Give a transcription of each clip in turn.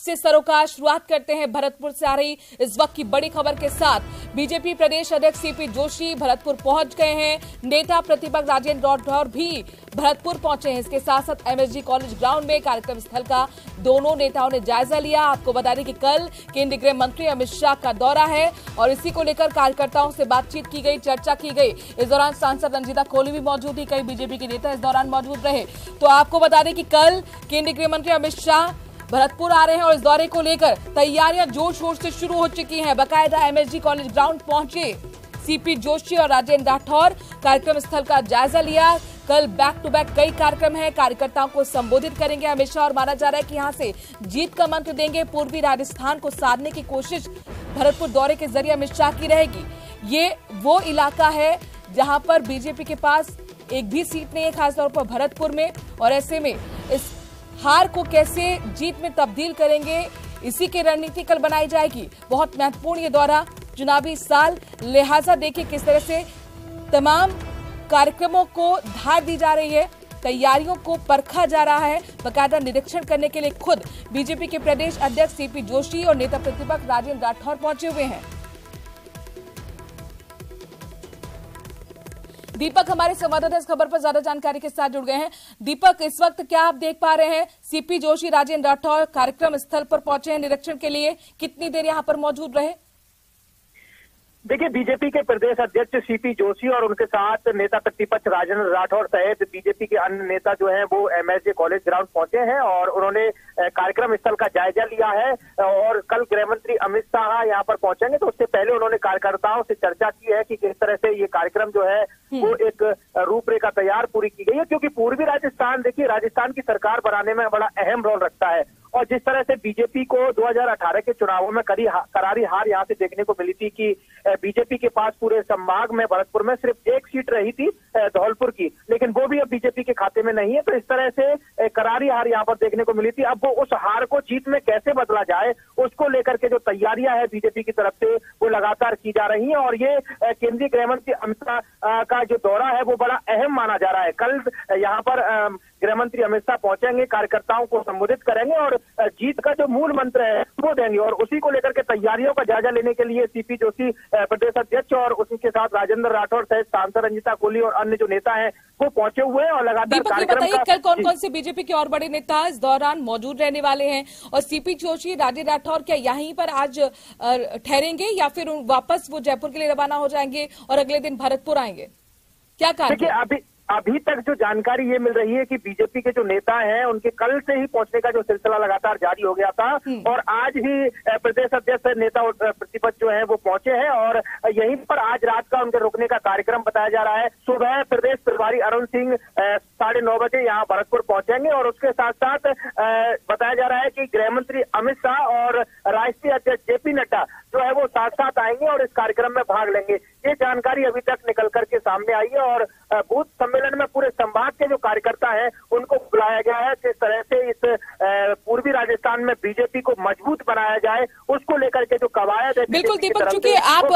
से सरोकार शुरुआत करते हैं भरतपुर से आ रही इस वक्त की बड़ी खबर के साथ। बीजेपी प्रदेश अध्यक्ष सीपी जोशी भरतपुर पहुंच गए हैं। नेता प्रतिपक्ष राजेंद्र राठौर भी भरतपुर पहुंचे हैं। इसके साथ साथ एमएसजी कॉलेज ग्राउंड में कार्यक्रम स्थल का दोनों नेताओं ने जायजा लिया। आपको बता दें कि कल केंद्रीय गृह मंत्री अमित शाह का दौरा है और इसी को लेकर कार्यकर्ताओं से बातचीत की गई, चर्चा की गई। इस दौरान सांसद रंजीता कोहली भी मौजूद थी, कई बीजेपी के नेता इस दौरान मौजूद रहे। तो आपको बता दें कि कल केंद्रीय गृह मंत्री अमित शाह भरतपुर आ रहे हैं और इस दौरे को लेकर तैयारियां जोर शोर से शुरू हो चुकी हैं। बाकायदा एमएसजी कॉलेज ग्राउंड पहुंचे सीपी जोशी और राजेंद्र राठौर, कार्यक्रम स्थल का जायजा लिया। कल बैक टू बैक कई कार्यक्रम हैं, कार्यकर्ताओं को संबोधित करेंगे अमित शाह और माना जा रहा है कि यहां से जीत का मंत्र देंगे। पूर्वी राजस्थान को साधने की कोशिश भरतपुर दौरे के जरिए अमित शाह की रहेगी। ये वो इलाका है जहां पर बीजेपी के पास एक भी सीट नहीं है, खासतौर पर भरतपुर में, और ऐसे में इस हार को कैसे जीत में तब्दील करेंगे, इसी की रणनीति कल बनाई जाएगी। बहुत महत्वपूर्ण ये दौरा चुनावी साल, लिहाजा देखिए किस तरह से तमाम कार्यक्रमों को धार दी जा रही है, तैयारियों को परखा जा रहा है। बाकायदा निरीक्षण करने के लिए खुद बीजेपी के प्रदेश अध्यक्ष सीपी जोशी और नेता प्रतिपक्ष राजेंद्र राठौर पहुंचे हुए हैं। दीपक हमारे संवाददाता इस खबर पर ज्यादा जानकारी के साथ जुड़ गए हैं। दीपक, इस वक्त क्या आप देख पा रहे हैं? सीपी जोशी राजेंद्र राठौर कार्यक्रम स्थल पर पहुंचे हैं निरीक्षण के लिए, कितनी देर यहां पर मौजूद रहे? देखिए, बीजेपी के प्रदेश अध्यक्ष सीपी जोशी और उनके साथ नेता प्रतिपक्ष राजेंद्र राठौर सहित बीजेपी के अन्य नेता जो हैं वो एमएसजे कॉलेज ग्राउंड पहुंचे हैं और उन्होंने कार्यक्रम स्थल का जायजा लिया है। और कल गृह मंत्री अमित शाह यहाँ पर पहुंचेंगे, तो उससे पहले उन्होंने कार्यकर्ताओं से चर्चा की है कि किस तरह से ये कार्यक्रम जो है वो एक रूपरेखा तैयार पूरी की गई है। क्योंकि पूर्वी राजस्थान, देखिए, राजस्थान की सरकार बनाने में बड़ा अहम रोल रखता है और जिस तरह से बीजेपी को 2018 के चुनावों में करारी हार यहाँ से देखने को मिली थी कि बीजेपी के पास पूरे संभाग में भरतपुर में सिर्फ एक सीट रही थी धौलपुर की, लेकिन वो भी अब बीजेपी के खाते में नहीं है। तो इस तरह से करारी हार यहाँ पर देखने को मिली थी। अब वो उस हार को जीत में कैसे बदला जाए, उसको लेकर के जो तैयारियां है बीजेपी की तरफ से वो लगातार की जा रही हैं। और ये केंद्रीय गृह मंत्री अमित शाह का जो दौरा है वो बड़ा अहम माना जा रहा है। कल यहाँ पर गृह मंत्री अमित शाह पहुंचेंगे, कार्यकर्ताओं को संबोधित करेंगे और जीत का जो मूल मंत्र है वो देंगे। और उसी को लेकर के तैयारियों का जायजा लेने के लिए सीपी जोशी प्रदेश अध्यक्ष और उसी के साथ राजेंद्र राठौर सहित सांसद रंजीता कोहली और अन्य जो नेता हैं वो पहुंचे हुए हैं और लगातार कार्यक्रम का। कल कौन कौन से बीजेपी के और बड़े नेता इस दौरान मौजूद रहने वाले हैं और सीपी जोशी राजेंद्र राठौर क्या यहीं पर आज ठहरेंगे या फिर वापस वो जयपुर के लिए रवाना हो जाएंगे और अगले दिन भरतपुर आएंगे? क्या कारण? देखिए, अभी तक जो जानकारी ये मिल रही है कि बीजेपी के जो नेता हैं उनके कल से ही पहुंचने का जो सिलसिला लगातार जारी हो गया था और आज ही प्रदेश अध्यक्ष नेता और प्रतिपक्ष जो है वो पहुंचे हैं और यहीं पर आज रात का उनके रुकने का कार्यक्रम बताया जा रहा है। सुबह प्रदेश प्रभारी अरुण सिंह 9:30 बजे यहाँ भरतपुर पहुंचेंगे और उसके साथ साथ बताया जा रहा है कि गृह मंत्री अमित शाह और राष्ट्रीय अध्यक्ष जेपी नड्डा जो है वो साथ साथ आएंगे और इस कार्यक्रम में भाग लेंगे। ये जानकारी अभी तक निकल करके सामने आई है और बूथ सम्मेलन में पूरे संभाग के जो कार्यकर्ता हैं उनको बुलाया गया है। किस तरह से इस पूर्वी राजस्थान में बीजेपी को मजबूत बनाया जाए उसको लेकर के जो कवायद है। बिल्कुल दीपक, चूंकि आप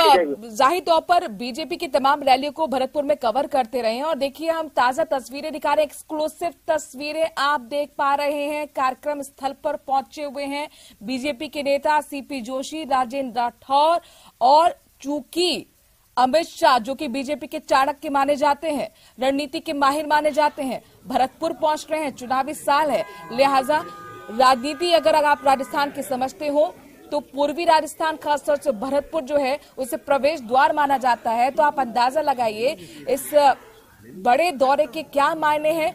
जाहिर तौर पर बीजेपी की तमाम रैलियों को भरतपुर में कवर करते रहे हैं और देखिए हम ताजा तस्वीरें दिखा रहे हैं, एक्सक्लूसिव तस्वीरें आप देख पा रहे हैं। कार्यक्रम स्थल पर पहुंचे हुए हैं बीजेपी के नेता सीपी जोशी, राजेंद्र राठौर और चूंकि अमित शाह जो कि बीजेपी के चाणक्य माने जाते हैं, रणनीति के माहिर माने जाते हैं, भरतपुर पहुंच रहे हैं। चुनावी साल है, लिहाजा राजनीति अगर आप राजस्थान की समझते हो तो पूर्वी राजस्थान खासतौर से भरतपुर जो है उसे प्रवेश द्वार माना जाता है। तो आप अंदाजा लगाइए इस बड़े दौरे के क्या मायने हैं।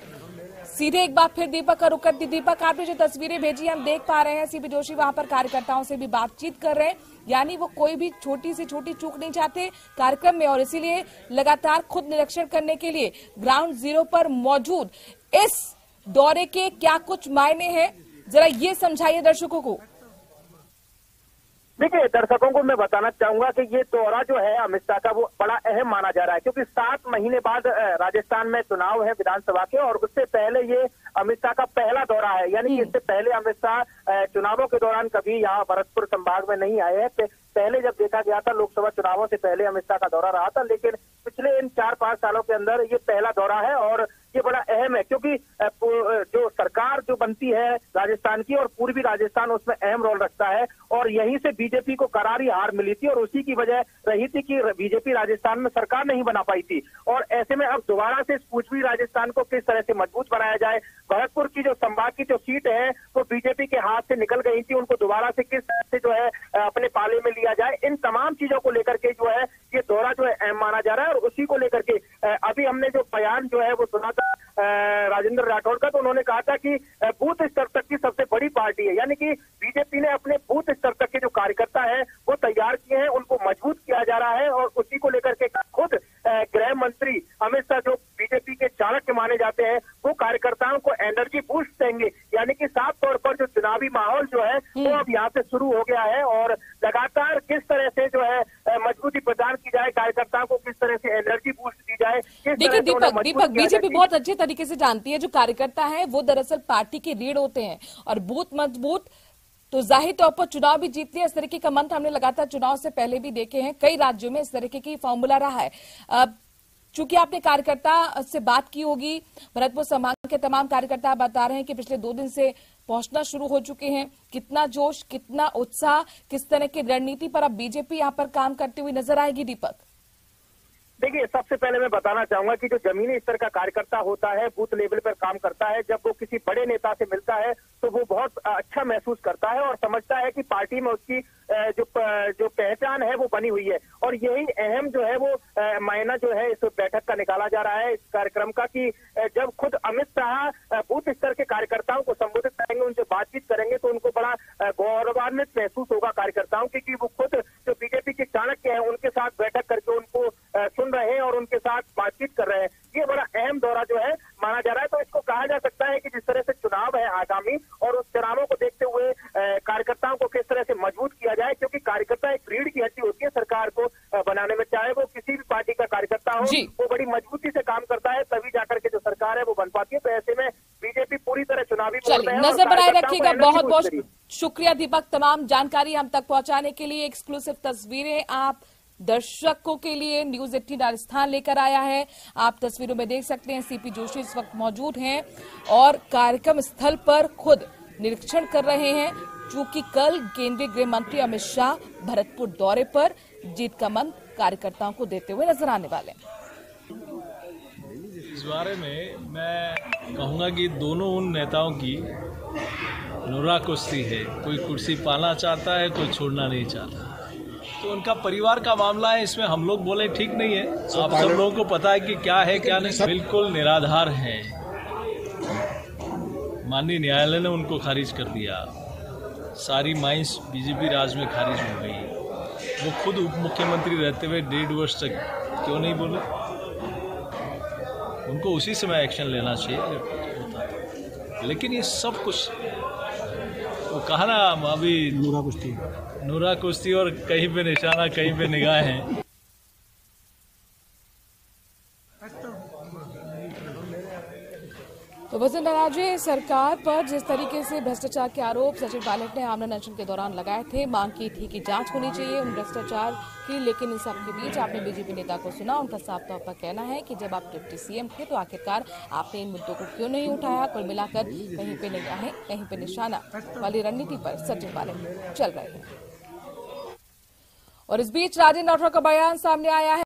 सीधे एक बार फिर दीपक का रुख करती। दीपक, आपने जो तस्वीरें भेजी हम देख पा रहे हैं सीपी जोशी वहां पर कार्यकर्ताओं से भी बातचीत कर रहे हैं, यानी वो कोई भी छोटी से छोटी चूक नहीं चाहते कार्यक्रम में और इसीलिए लगातार खुद निरीक्षण करने के लिए ग्राउंड जीरो पर मौजूद। इस दौरे के क्या कुछ मायने हैं, जरा ये समझाइए दर्शकों को। देखिए, दर्शकों को मैं बताना चाहूंगा कि ये दौरा जो है अमित शाह का वो बड़ा अहम माना जा रहा है क्योंकि 7 महीने बाद राजस्थान में चुनाव है विधानसभा के और उससे पहले ये अमित शाह का पहला दौरा है, यानी कि इससे पहले अमित शाह चुनावों के दौरान कभी यहाँ भरतपुर संभाग में नहीं आए हैं। पहले जब देखा गया था लोकसभा चुनावों से पहले अमित शाह का दौरा रहा था, लेकिन पिछले इन 4-5 सालों के अंदर ये पहला दौरा है और ये बड़ा अहम है, क्योंकि जो सरकार जो बनती है राजस्थान की और पूर्वी राजस्थान उसमें अहम रोल रखता है और यहीं से बीजेपी को करारी हार मिली थी और उसी की वजह रही थी कि बीजेपी राजस्थान में सरकार नहीं बना पाई थी। और ऐसे में अब दोबारा से पूर्वी राजस्थान को किस तरह से मजबूत बनाया जाए, भरतपुर की जो संभाग की जो सीट है वो बीजेपी के हाथ से निकल गई थी, उनको दोबारा से किस तरह से जो है अपने पाले में लिया जाए, इन तमाम चीजों को लेकर के जो है ये दौरा जो है अहम माना जा रहा है। और उसी को लेकर के अभी हमने जो बयान जो है वो सुना था राजेंद्र राठौड़ का, तो उन्होंने कहा था कि बूथ स्तर तक की सबसे बड़ी पार्टी है, यानी कि बीजेपी ने अपने बूथ स्तर तक के जो कार्यकर्ता है वो तैयार किए हैं, उनको मजबूत किया जा रहा है। और उसी को लेकर के खुद गृह मंत्री अमित शाह जो बीजेपी के चाणक्य माने जाते हैं वो कार्यकर्ताओं को एनर्जी बूस्ट देंगे, यानी कि साफ तौर पर जो चुनावी माहौल जो है वो अब यहाँ से शुरू हो गया है और लगातार किस तरह से जो है मजबूती प्रदान की जाए, कार्यकर्ताओं को किस तरह से एनर्जी बूस्ट दी जाए। देखिए दीपक, बीजेपी बहुत अच्छे तरीके से जानती है जो कार्यकर्ता है वो दरअसल पार्टी की रीढ़ होते हैं और बूथ मजबूत तो जाहिर तौर पर चुनाव भी जीतते हैं। इस तरीके का मंत्र हमने लगातार चुनाव से पहले भी देखे हैं, कई राज्यों में इस तरीके की फॉर्मूला रहा है। चूंकि आपने कार्यकर्ता से बात की होगी, भरतपुर संभाग के तमाम कार्यकर्ता बता रहे हैं कि पिछले 2 दिन से पहुंचना शुरू हो चुके हैं। कितना जोश, कितना उत्साह, किस तरह की रणनीति पर अब बीजेपी यहां पर काम करती हुई नजर आएगी? दीपक देखिए, सबसे पहले मैं बताना चाहूंगा कि जो जमीनी स्तर का कार्यकर्ता होता है, बूथ लेवल पर काम करता है, जब वो किसी बड़े नेता से मिलता है तो वो बहुत अच्छा महसूस करता है और समझता है कि पार्टी में उसकी जो पहचान है वो बनी हुई है। और यही अहम जो है वो मायना जो है इस बैठक का निकाला जा रहा है, इस कार्यक्रम का, कि जब खुद अमित शाह बूथ स्तर के कार्यकर्ताओं को संबोधित करेंगे, उनसे बातचीत करेंगे, तो उनको बड़ा गौरवान्वित महसूस होगा कार्यकर्ताओं की कि वो खुद जो बीजेपी के चाणक्य हैं उनके साथ बैठक करके उनको सुन रहे हैं और उनके साथ बातचीत कर रहे हैं। ये बड़ा अहम दौरा जो है माना जा रहा है। तो इसको कहा जा सकता है कि जिस तरह से चुनाव है आगामी और उस चुनावों को देखते हुए कार्यकर्ताओं को किस तरह से मजबूत किया जाए, क्योंकि कार्यकर्ता एक रीढ़ की हड्डी होती है सरकार को बनाने में, चाहे वो किसी भी पार्टी का कार्यकर्ता हो, वो बड़ी मजबूती से काम करता है, तभी जाकर के जो सरकार है वो बन पाती है। तो ऐसे में बीजेपी पूरी तरह चुनावी नजर बनाए रखिएगा। बहुत बहुत शुक्रिया दीपक, तमाम जानकारी हम तक पहुंचाने के लिए। एक्सक्लूसिव तस्वीरें आप दर्शकों के लिए न्यूज 18 राजस्थान लेकर आया है। आप तस्वीरों में देख सकते हैं सीपी जोशी इस वक्त मौजूद हैं और कार्यक्रम स्थल पर खुद निरीक्षण कर रहे हैं, चूंकि कल केंद्रीय गृह मंत्री अमित शाह भरतपुर दौरे पर जीत का मंत्र कार्यकर्ताओं को देते हुए नजर आने वाले हैं। इस बारे में मैं कहूंगा कि दोनों उन नेताओं की नुरा कुश्ती है, कोई कुर्सी पाना चाहता है, कोई छोड़ना नहीं चाहता। तो उनका परिवार का मामला है, इसमें हम लोग बोले ठीक नहीं है। आप सब लोगों को पता है कि क्या है क्या नहीं, बिल्कुल निराधार है। माननीय न्यायालय ने उनको खारिज कर दिया, सारी माइंस बीजेपी राज में खारिज हो गई। वो खुद उप मुख्यमंत्री रहते हुए 1.5 वर्ष तक क्यों नहीं बोले? उनको उसी समय एक्शन लेना चाहिए। लेकिन ये सब कुछ वो कहा ना अभी नूरा कुश्ती और कहीं पे निशाना कहीं पे निगाह है। तो वसुंधरा राजे सरकार पर जिस तरीके से भ्रष्टाचार के आरोप सचिन पायलट ने आमरण अनशन के दौरान लगाए थे, मांग की थी कि जांच होनी चाहिए उन भ्रष्टाचार की, लेकिन इन सबके बीच आपने बीजेपी नेता को सुना। उनका साफ तौर पर कहना है कि जब आप डिप्टी सीएम थे तो आखिरकार आपने इन मुद्दों को क्यों नहीं उठाया। कुल मिलाकर कहीं पे निगाहें कहीं पे निशाना वाली रणनीति पर सचिन पायलट चल रहे हैं। और इस बीच राजेंद्र राठौड़ का बयान सामने आया है।